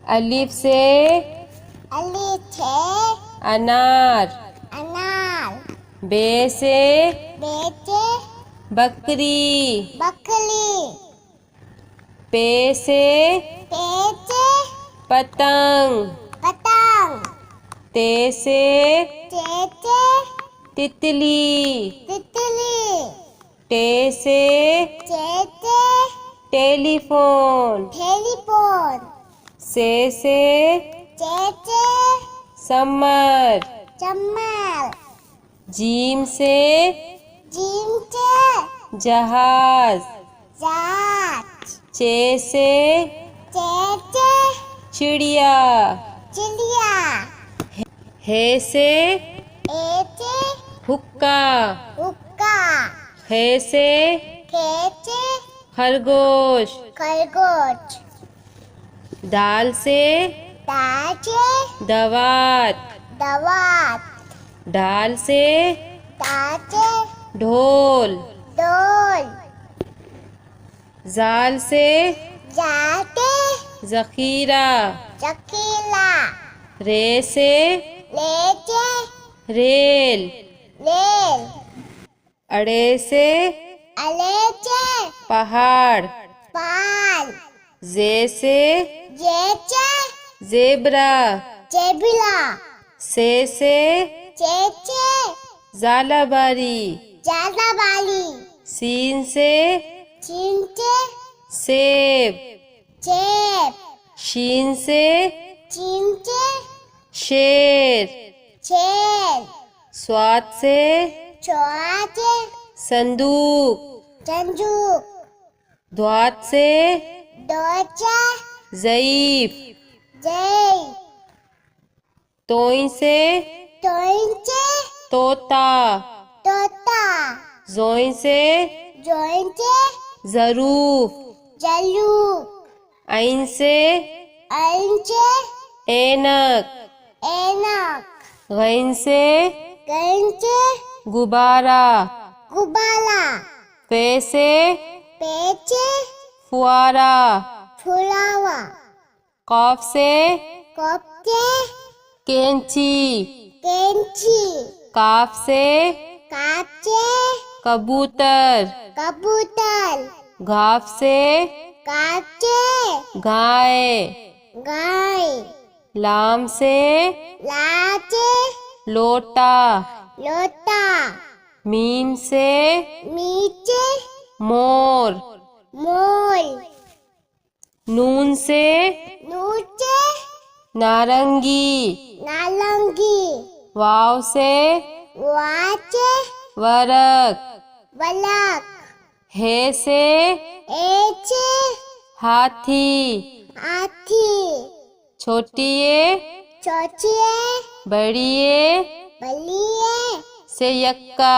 अलिफ से अनार। बे से बकरी। पे से पतंग। ते से तितली। टे से टेलीफोन। से समर। जीम से जहाज। चे से चिड़िया। हे से हुक्का। खे से खरगोश। दाल से दवात। ढाल से ढोल। जाल से जखीरा। रे से रेल। अड़े से पहाड़। जे से जेब्रा। से जालाबारी। सीन से सेब। शीन से शेर। स्वाद से संदूक। द्वात से ज़ईफ। तोई से तोता। जोई से ज़रूफ। आइन से ऐनक। गैन से गुब्बारा। फे से फुआरा। कॉफ से कैंची। काफ से कबूतर। घाफ से गाय। लाम से लोटा। मीम से मोर। नून से नारंगी। वाव से वरक। हे से हाथी। छोटिए बड़िए से यक्का।